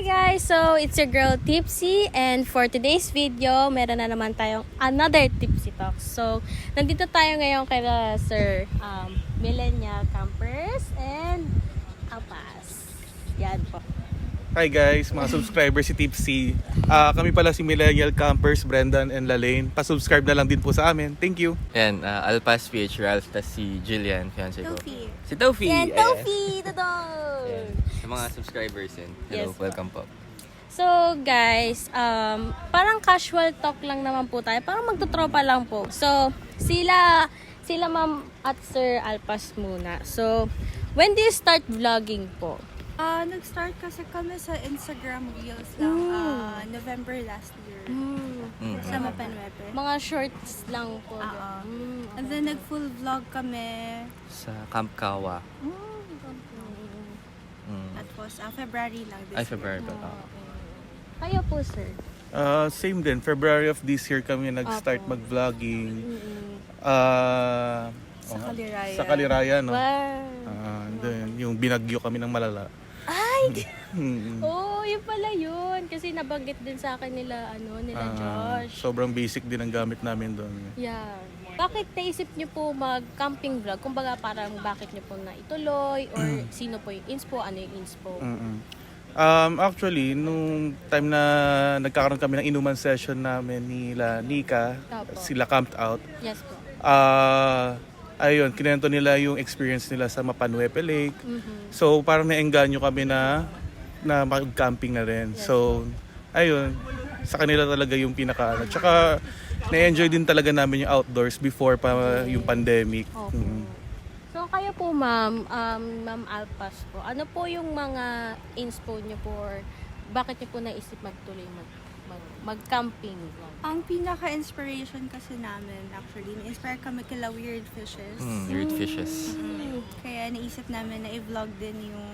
guys! So, it's your girl Tipsy and for today's video, meron na naman tayong another Tipsy Talk. So, nandito tayo ngayon kay Sir Millennial Campers and Alpas. Yan po. Hi guys, mga subscribers si Tipsy. Kami pala si Millennial Campers, Brendan and Lalaine. Pa-subscribe na lang din po sa amin. Thank you. Yan, Alpas PH Ralph, tas si Jillian, fiancé ko. Tofi. Si Tofi! Yan, Tofi! Yan. Sa mga subscribers din. Hello, Yes, welcome po. So guys, parang casual talk lang naman po tayo. Parang magtutropa lang po. So, sila ma'am at Sir Alpas muna. So, when do you start vlogging po? Nag-start kasi kami sa Instagram Reels lang November last year. Sa Mapanwepe. Mga shorts lang po. And then nag-full vlog kami. Sa Camp Kawa. That was February lang this Ay, February pa. Kayo po, sir? Same din, February of this year kami nag-start Apo. mag-vlogging. Sa Kaliraya. Sa Kaliraya, no? Wow. Then, yung binagyo kami ng malala. Ay! Mm. Oh, yun pala yun. Kasi nabanggit din sa akin nila Josh. Sobrang basic din ang gamit namin doon. Yeah. Bakit naisip niyo po mag-camping vlog? Kumbaga parang bakit niyo po na ituloy? Or sino po yung inspo? Ano yung inspo? Actually, nung time na nagkakaroon kami ng inuman session namin nila Nika, Apo. sila camped out. Yes po. Ayun, kinento nila yung experience nila sa Mapanwepe Lake. So, parang naengganyo kami na mag-camping na rin. So, ayun, sa kanila talaga yung pinaka. Tsaka, na-enjoy din talaga namin yung outdoors before pa yung pandemic. Opo. So, kayo po, ma'am, Ma'am Alpas po, ano po yung mga inspo niyo po or bakit niyo po naisip magtuloy mag-camping vlog? Ang pinaka-inspiration kasi namin, actually, na-inspire kami kila Weird Fishes. Weird fishes. Kaya naisip namin na i-vlog din yung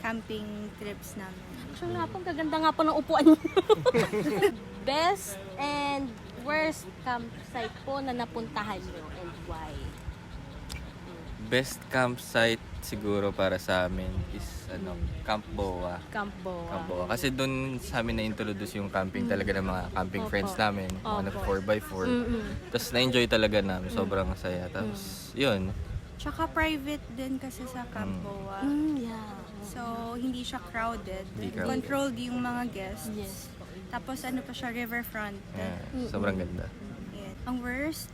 camping trips namin. Actually nga po, ang gaganda nga po ng upuan niyo. Best and worst campsite po na napuntahan niyo and why? Best campsite siguro para sa amin is Camp Boa. Camp Boa. Camp Boa. Kasi doon sa amin na-introduce yung camping talaga ng mga camping Opo. friends namin. Mga Opo. 4x4. Tapos na-enjoy talaga namin. Sobrang masaya. Tapos, yun. Tsaka private din kasi sa Camp Boa. Yeah. So, hindi siya crowded. Hindi crowded. Controlled yung mga guests. Yes po. Tapos ano pa siya, riverfront. Yeah, sobrang ganda. Yan. Ang worst?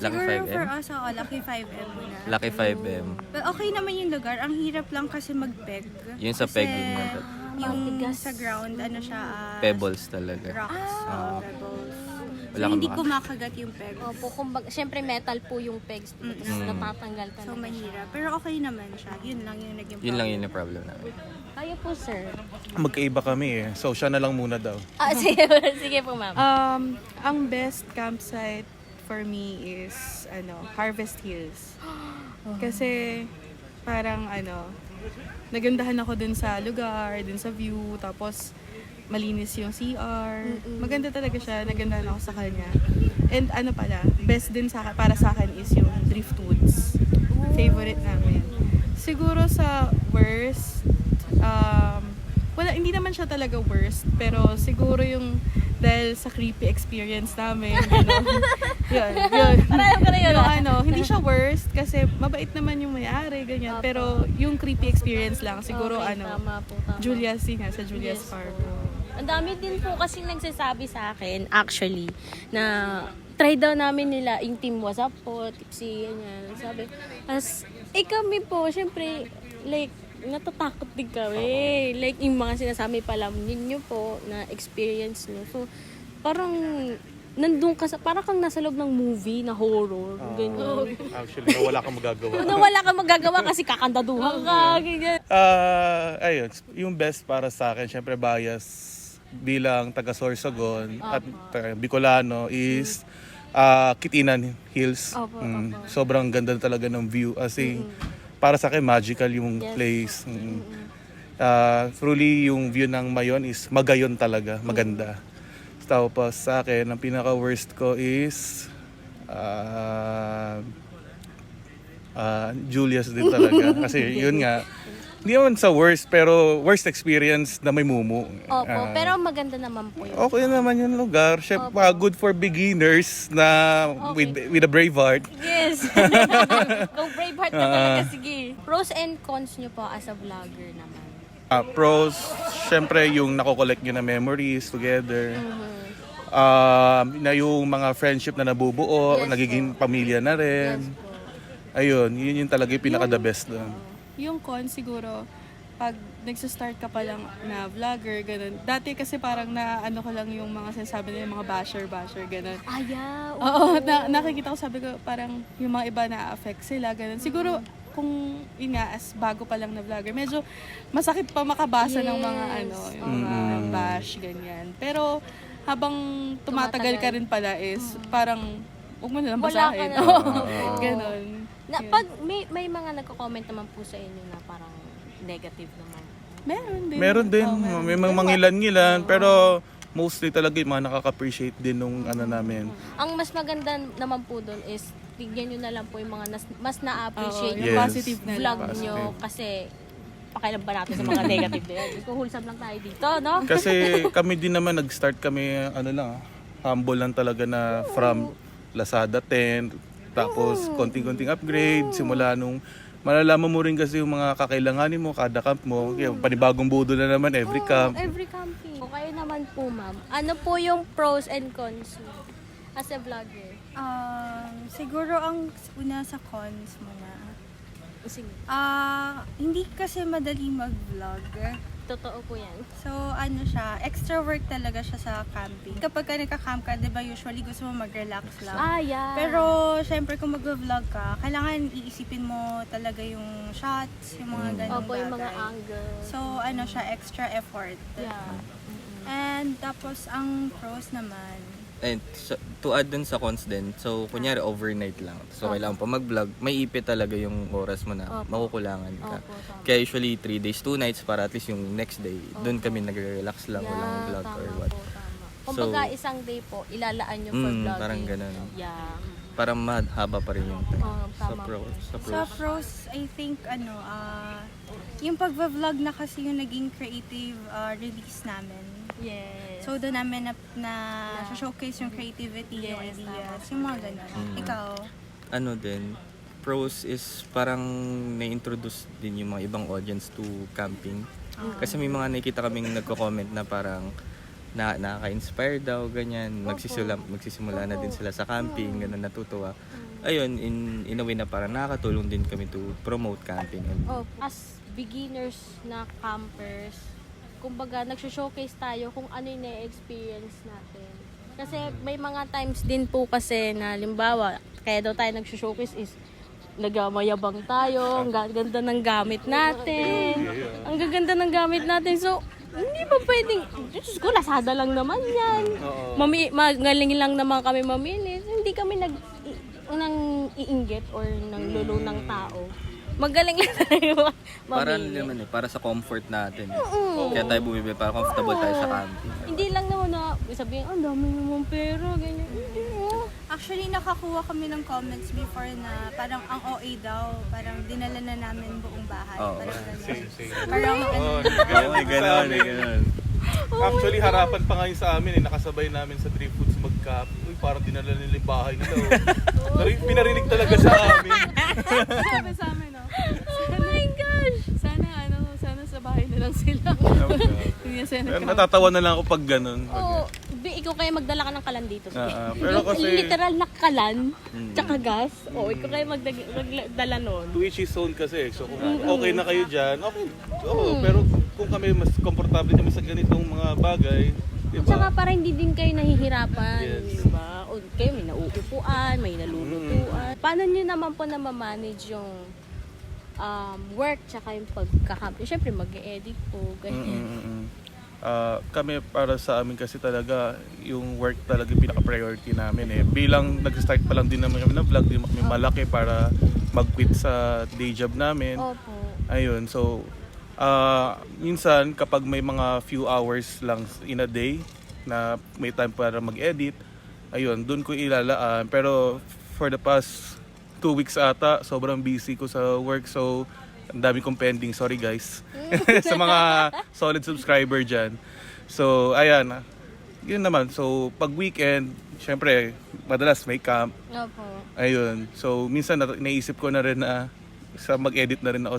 Lucky Siguro 5M? for us, Lucky 5M muna. Lucky 5M. But okay naman yung lugar. Ang hirap lang kasi mag-peg. Yun sa Kasi pegging na yung Matigas. sa ground, ano siya, Pebbles talaga. rocks. Pebbles. So, Wala kang hindi maka- kumakagat yung peg. Opo, kumbaga, syempre metal po yung pegs, diba? Tapos natatanggal ka So, na. mahirap. Pero okay naman siya. Yun lang yung naging Yun lang problem. yun yung problem namin. Kayo po, sir. Magkaiba kami eh. So, siya na lang muna daw. Sige, sige po, ma'am. Ang best campsite for me is Harvest Hills. Kasi parang nagandahan ako dun sa lugar, dun sa view, tapos malinis yung CR. Maganda talaga siya, nagandahan ako sa kanya. And best din para sa akin is yung Driftwoods. Favorite namin. Siguro sa worst, hindi naman siya talaga worst, pero siguro yung dahil sa creepy experience namin, yun. Parang ko na yun. Hindi siya worst kasi mabait naman yung may-ari, ganyan. Pero yung creepy experience lang, siguro Okay, tama po, tama. Julia's sa Julia's Farm. Ang dami din po kasi nagsasabi sa akin, actually, na try daw namin nila yung Team WhatsApp po, Tipsy, ganyan. Sabi, kami po, syempre, like, natatakot din kami. Like, yung mga sinasabi pala ninyo po, na experience nyo. So, parang, nandun ka parang kang nasa loob ng movie na horror, ganyan. Actually, wala kang magagawa. Wala kang magagawa kasi kakandaduhan ka, ganyan. Ayun, yung best para sa akin, syempre bias bilang taga Sorsogon at Bicolano is Kitinan Hills. Sobrang ganda talaga ng view. As in, para sa akin, magical yung place. Truly, yung view ng Mayon is magayon talaga, maganda. Tapos sa akin, ang pinaka-worst ko is Julius din talaga. Kasi yun nga, Hindi naman sa worst, pero worst experience na may mumu. Opo, pero maganda naman po yun. Okay naman yung lugar. Syempre, good for beginners na with a brave heart. Yes. Go Braveheart ka talaga, sige. Pros and cons nyo po as a vlogger naman. Pros, syempre yung nakokollect nyo na memories together. Na yung mga friendship na nabubuo, Yes, nagiging pamilya na rin. Yes po. Ayun, yun yung talaga yung pinaka-the best doon. Yung con siguro, pag nagsistart ka pa lang na vlogger, ganun. Dati kasi parang na ano ko lang yung mga sinasabi nila, yung mga basher, ganun. Yeah. Oo, nakikita ko, sabi ko, parang yung mga iba na-affect sila, ganun. Siguro, kung yun nga, as bago pa lang na vlogger, medyo masakit pa makabasa ng mga yung mga bash, ganyan. Pero, habang tumatagal ka rin pala is, parang, huwag mo nalang Wala ka basahin. na. Oo, ganun. Na, pag may mga nagko-comment naman po sa inyo na parang negative naman. Meron din, may mga mangilan-ngilan, pero mostly talaga yung mga nakaka-appreciate din nung ano namin. Ang mas maganda naman po doon is tignan nyo na lang po yung mga mas na-appreciate Oo, yung Yes. positive na vlog lang. nyo kasi pakialam ba natin sa mga negative na yan. Gusto wholesome lang tayo dito, no? Kasi kami din naman, nag-start kami, humble lang talaga na from Lazada 10, tapos konting-konting upgrade, simula nung malalaman mo rin kasi yung mga kakailanganin mo, kada camp mo, kaya panibagong budo na naman every camp. Every camping. O kayo naman po, ma'am. Ano po yung pros and cons mo as a vlogger? Siguro ang una sa cons muna. Sige, Hindi kasi madali mag-vlog. totoo po yan. So, siya, extra work talaga siya sa camping. Kapag ka nagka-camp ka, di ba, usually gusto mo mag-relax lang. Yeah. Pero, syempre, kung mag-vlog ka, kailangan iisipin mo talaga yung shots, yung mga ganung Opo, yung mga bagay. angle. So, siya, extra effort. Yeah. And, tapos, ang pros naman, And so, to add dun sa cons din, so kunyari overnight lang. So kailangan pa mag-vlog, may ipit talaga yung oras mo na makukulangan ka. Opo, tama. Kaya usually 3 days, 2 nights para at least yung next day, dun kami nagre-relax lang, walang vlog or what. Kumbaga, isang day po, ilalaan nyo for vlogging. Parang ganun. Yeah. Parang mahaba pa rin yung time. Sa Tama pros. Sa pros. sa pros, I think, yung pag-vlog na kasi yung naging creative release namin. Yes. So, doon namin na showcase yung creativity, yung Yes, ideas, yung mga ganun. Ikaw? Ano din, pros is parang na-introduce din yung mga ibang audience to camping. Kasi may mga nakikita kaming nagko-comment na parang nakaka-inspire daw, ganyan. Magsisimula na din sila sa camping, ganun, natutuwa. Ayun, in a way na parang nakakatulong din kami to promote camping. As beginners na campers, kumbaga, nag-showcase tayo kung ano yung na-experience natin. Kasi may mga times din po kasi na, limbawa, kaya daw tayo nag-showcase is nagamayabang tayo, ang ganda ng gamit natin. Ang gaganda ng gamit natin. So, hindi ba pwedeng, Diyos ko, Lazada lang naman yan. Magaling lang naman kami mamili. Hindi kami nang iinggit or nang lulo ng tao. Magaling lang tayo Para mamili. naman para sa comfort natin. Kaya tayo bumibili, para comfortable tayo sa camping. Hindi lang naman na sabihin, ang dami naman pera, ganyan. Actually, nakakuha kami ng comments before na parang ang OA daw, parang dinala na namin buong bahay. Oo. Parang ganun. Parang Ganun. Actually, harapan pa ngayon sa amin, nakasabay namin sa 3 Foods mag-camp. Uy, parang dinala nila yung bahay nila. Pinarinig talaga sa amin. Sabi sa amin, no? Oh my gosh! Sana sa bahay na lang sila. Hindi na sila Pero natatawa na lang ako pag ganun. Oo, ikaw kaya magdala ka ng kalan dito. Pero kasi- Literal na kalan, tsaka gas. Oo, ikaw kaya magdala nun. To each his own kasi. So kung okay na kayo dyan, okay. Oo, pero kung kami mas komportable kami sa ganitong mga bagay, di Tsaka ba? para hindi din kayo nahihirapan, Yes. diba? O kayo may nauupuan, may nalulutuan. Paano nyo naman po na ma-manage yung work tsaka yung pagkakampi? Siyempre mag-edit po, ganyan. Kami para sa amin kasi talaga yung work talaga yung pinaka-priority namin eh. Bilang nag-start pa lang din naman kami ng vlog, di kami malaki para mag-quit sa day job namin. Opo. Ayun, so minsan kapag may mga few hours lang in a day na may time para mag-edit, ayun, dun ko ilalaan. Pero for the past 2 weeks ata, sobrang busy ko sa work. So Ang dami kong pending, sorry guys. Sa mga solid subscriber dyan. So, ayan. Yun naman. So, pag weekend, syempre, madalas may camp. Opo. Ayun. So, minsan naisip ko na rin na mag-edit na rin ako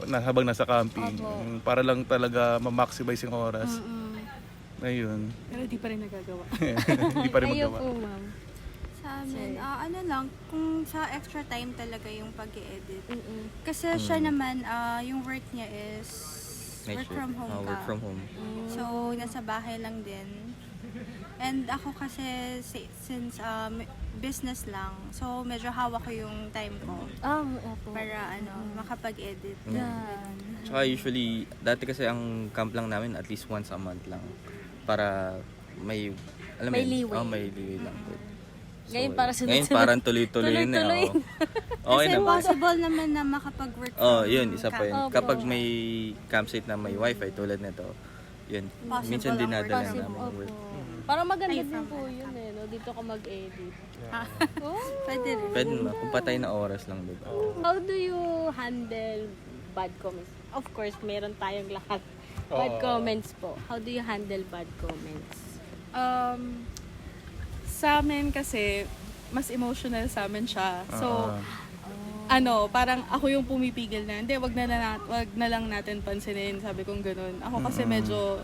habang nasa camping. Para lang talaga ma-maximize yung oras. Ayun. Pero di pa rin nagagawa. Hindi pa rin Kayo magawa. po, ma'am. Sa amin, ano lang, kung sa extra time talaga yung pag-edit. Kasi siya naman, yung work niya is Night work shift. from home Work ka. from home. So, nasa bahay lang din. And ako kasi, since business lang, so medyo hawak ko yung time ko Opo. para makapag-edit. Yeah. Tsaka usually, dati kasi ang camp lang namin at least once a month lang. Para may, alam mo May yun? leeway. Oh, may leeway lang po. Ngayon para sunod-sunod. Ngayon parang tuloy-tuloy na. Tuloy-tuloy. Okay Kasi naman. possible naman na makapag-work Oh, from yun, isa pa camp. yun. Opo. Kapag may campsite na may wifi tulad nito, yun. Possible Minsan ang dinadala work. namin yung work. Parang maganda Ay, din from po yun eh, no? Dito ka mag-edit. Pwede rin. Pwede naman, kung patay na oras lang, diba? How do you handle bad comments? Of course, meron tayong lahat. Bad comments po. How do you handle bad comments? Sa amin kasi, mas emotional sa amin siya. So, Ah. parang ako yung pumipigil na, hindi, wag na lang natin pansinin, sabi kong ganun. Ako kasi medyo,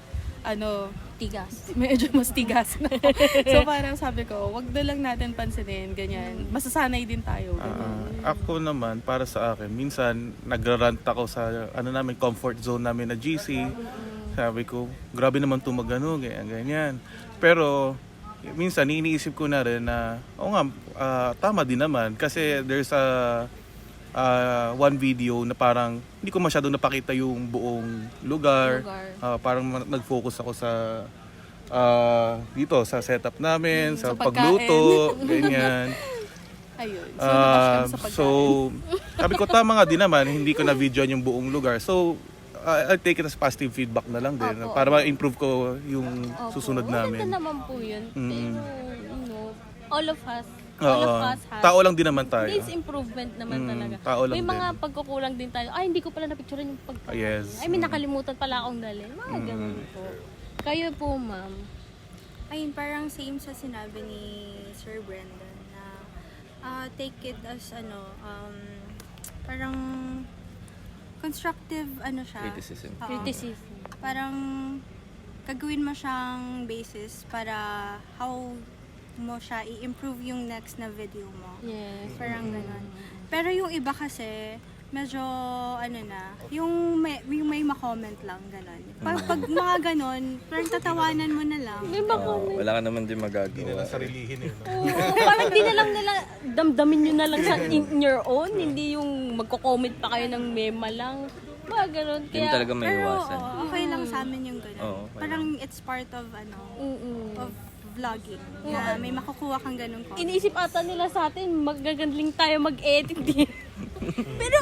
Tigas. medyo mas tigas na ako. So parang sabi ko, wag na lang natin pansinin, ganyan. Masasanay din tayo. Ganun. Ako naman, para sa akin, minsan nagrarant ako sa namin, comfort zone namin na GC. Sabi ko, grabe naman ito magano, ganyan. Pero, minsan iniisip ko na rin na, tama din naman. Kasi there's one video na parang hindi ko masyadong napakita yung buong lugar. Parang nag-focus ako sa dito sa setup namin, sa sa pagkain. pagluto, ganyan. Ayun. So, nabash kami sa pagkain. So, sabi ko tama nga din naman, hindi ko na videoan yung buong lugar. So, I'll take it as positive feedback na lang din Opo. para ma-improve ko yung susunod Maganda namin. naman po yun. Pero, all of us Oo. have Tao lang din naman tayo. needs improvement naman talaga. Tao lang May mga din. pagkukulang din tayo. Ay, hindi ko pala napicturean yung pagkain. Yes. Ay, may nakalimutan pala akong dalhin. Mga ganun po. Kayo po, ma'am. Ayun, parang same sa sinabi ni Sir Brendan na take it as parang constructive siya. Criticism. Oo. Criticism. Parang gagawin mo siyang basis para how mo siya i-improve yung next na video mo. Yes. Parang ganun. Pero yung iba kasi, medyo, yung may ma-comment lang, ganun. Pag mga ganun, parang tatawanan mo na lang. May ba comment? Wala ka naman din magagawa. Sarilihin yun. Oo, parang di na lang nila, damdamin nyo na lang sa in your own. Hindi yung magko-comment pa kayo ng mema lang. Mga ganun. Hindi mo talaga may Pero iwasan. okay lang sa amin yung ganun. Oo, okay Parang it's part of of vlogging. Na may makukuha kang ganun content. Iniisip ata nila sa atin, magagandling tayo mag-edit din. Pero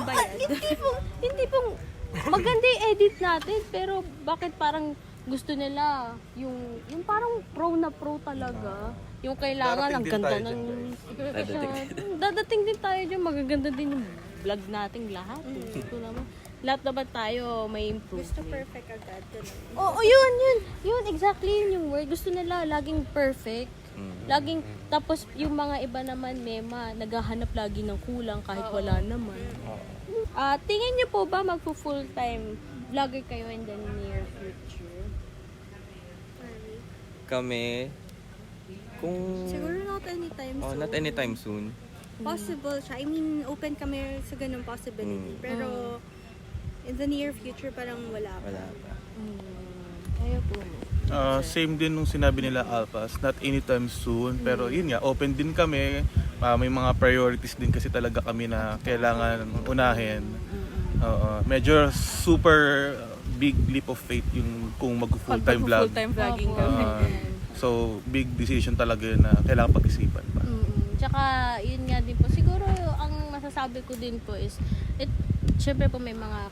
hindi pong maganda yung edit natin, pero bakit parang gusto nila yung parang pro na pro talaga. Yung kailangan, ang Darating din ganda tayo ng... Dadating. Dadating din tayo dyan, magaganda din yung vlog nating lahat. Ito naman. Lahat naman tayo may improve. Gusto perfect agad. Ganun. Oo, yun, exactly yun yung word. Gusto nila laging perfect. Laging, tapos yung mga iba naman, mema, naghahanap lagi ng kulang kahit wala naman. Tingin niyo po ba magpo-full-time vlogger kayo in the near future? Kami, kung... Siguro not anytime soon. not anytime soon. Possible siya. I mean, open kami sa ganung possibility. Pero, in the near future, parang wala pa. Wala pa. Kayo po. Same din nung sinabi nila Alpas, not anytime soon. Pero yun nga, open din kami. May mga priorities din kasi talaga kami na kailangan unahin. Medyo super big leap of faith yung kung mag-full-time vlog. Full-time vlogging kami. So, big decision talaga yun na kailangan pag-isipan pa. Tsaka, yun nga din po. Siguro, ang masasabi ko din po is, syempre po may mga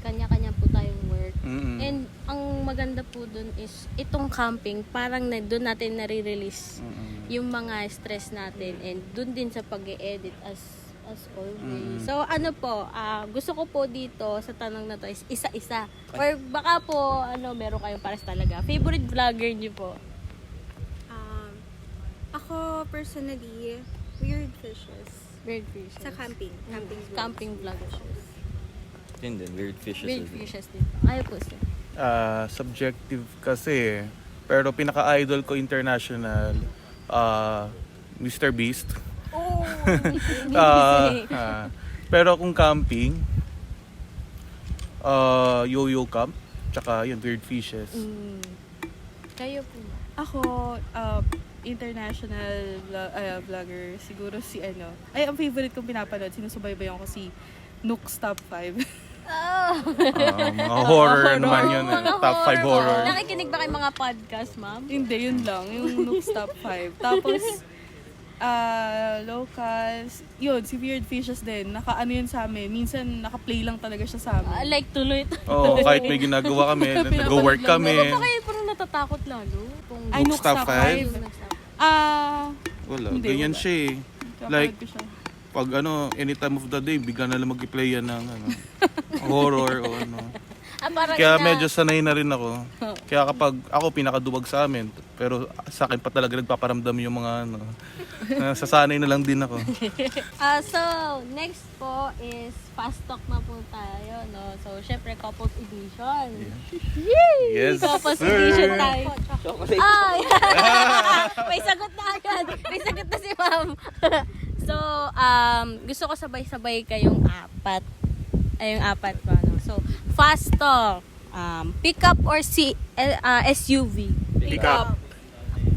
kanya-kanya po tayong work. And ang maganda po dun is, itong camping, parang doon natin nare-release yung mga stress natin. And dun din sa pag-e-edit as As always. So, ano po, gusto ko po dito sa tanong na to is isa-isa. Or baka po, meron kayong pares talaga. Favorite vlogger niyo po? Ako, personally, Weird Fishes. Weird Fishes. Sa camping. Camping vloggers. Yun din, weird fishes. Weird as well. Fishes din. Ayaw po sir. Subjective kasi. Pero pinaka-idol ko international, Mr. Beast. Oh, Pero kung camping, Yo-Yo Camp, tsaka yun, Weird Fishes. Kayo po. Ako, international vlogger, siguro si ano. Ay, ang favorite kong pinapanood, sinusubaybayan ko si Nook's Top 5. Mga horror naman yun. Top 5 horror. Nakikinig ba kayo mga podcast, ma'am? Hindi, yun lang. Yung Nook's Top 5. Tapos, locals, yun, si Weird Fishes din. Naka-ano yun sa amin. Minsan, naka-play lang talaga siya sa amin. Like tuloy. Oo, kahit may ginagawa kami, nag-work kami. Ano ba kayo parang natatakot lalo? Kung Ay, Nook's Nook's Top Top 5? Wala, Hindi, ganyan wala. siya eh. Napanood Like, ko siya. pag any time of the day, bigla na lang mag-play yan ng horror o ano. parang Kaya medyo sanay na rin ako. Kaya kapag ako pinakaduwag sa amin, pero sa akin pa talaga nagpaparamdam yung mga sasanay na lang din ako. So, next po is fast talk na po tayo, no? So, syempre, couples edition. Yes, Couples sir. edition tayo. Chocolate. May sagot na agad. May sagot na si ma'am. So, gusto ko sabay-sabay kayong apat. Ay, yung apat ko, no? So, fast talk. Pickup or SUV? Pick-up.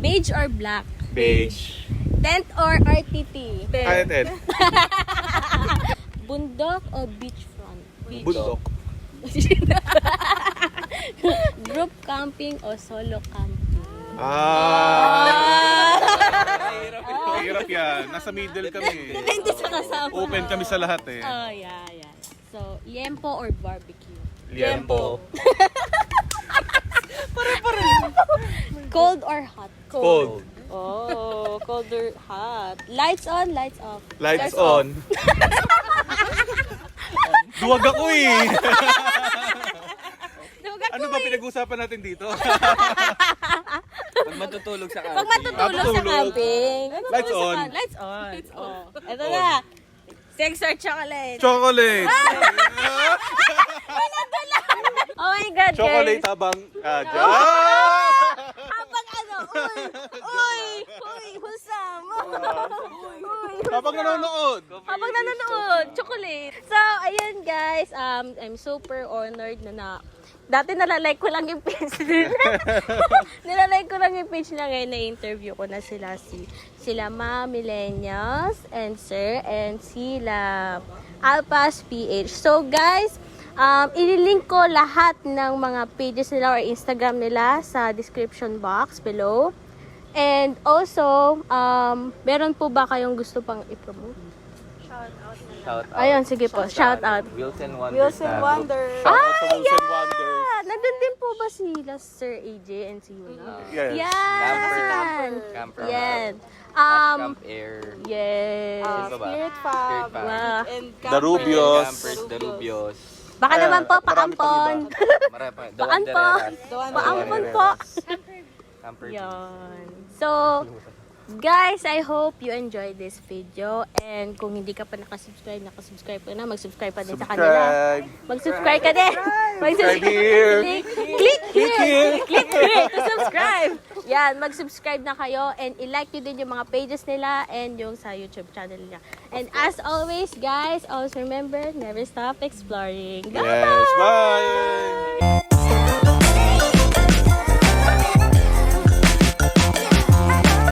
Beige or black? Beige. Tent or RTT? Ted. Bundok o beachfront? Bundok. Group camping o solo camping? Hirap yan. Nasa middle kami. Depende sa kasama. Open kami sa lahat eh. Oh, yeah. So, yempo or barbecue? Liempo. Cold or hot? Cold. Oh, cold or hot. Lights on, lights off. Lights on. Duwag ako eh. Ano ba pinag-usapan natin dito? Pag matutulog sa Pag camping. matutulog sa camping. Lights on. Lights on. Oh, ito na. Sex or chocolate? Chocolate. Oh my God, Chocolate guys. habang Habang ano? Uy, husam. habang nanonood. Habang nanonood, chocolate. So, ayan guys, I'm super honored na dati nalalike ko lang yung page nila. Nilalike ko lang yung page nila ngayon, na-interview ko na sila Ma Millennials and Sir and sila Alpas PH. So guys, ililink ko lahat ng mga pages nila or Instagram nila sa description box below. And also, meron po ba kayong gusto pang i-promote? Shout out. Ayun, sige po, shout out. Wilson Wonder. Wilson Wonder. Nandun din po ba sila Sir AJ and si Yuna? Yes. Yan! Camper. Yan. Camp Air. Yes. Sino ba? Spirit Fab. Spirit Fab. Wow. And The Rubios. Campers, the Rubios. Baka naman po, marami pang paampon. Marami pa. The Paampon. Wandereras. Paampon po. Camper. Yan. So, guys, I hope you enjoyed this video. And kung hindi ka pa nakasubscribe ka na. Mag-subscribe pa din sa kanila. Subscribe. Mag-subscribe ka din. Subscribe here. Click here. Click here to subscribe. Yan, mag-subscribe na kayo. And i-like nyo din yung mga pages nila and yung sa YouTube channel nila. And as always, guys, always remember, never stop exploring. Yes, bye.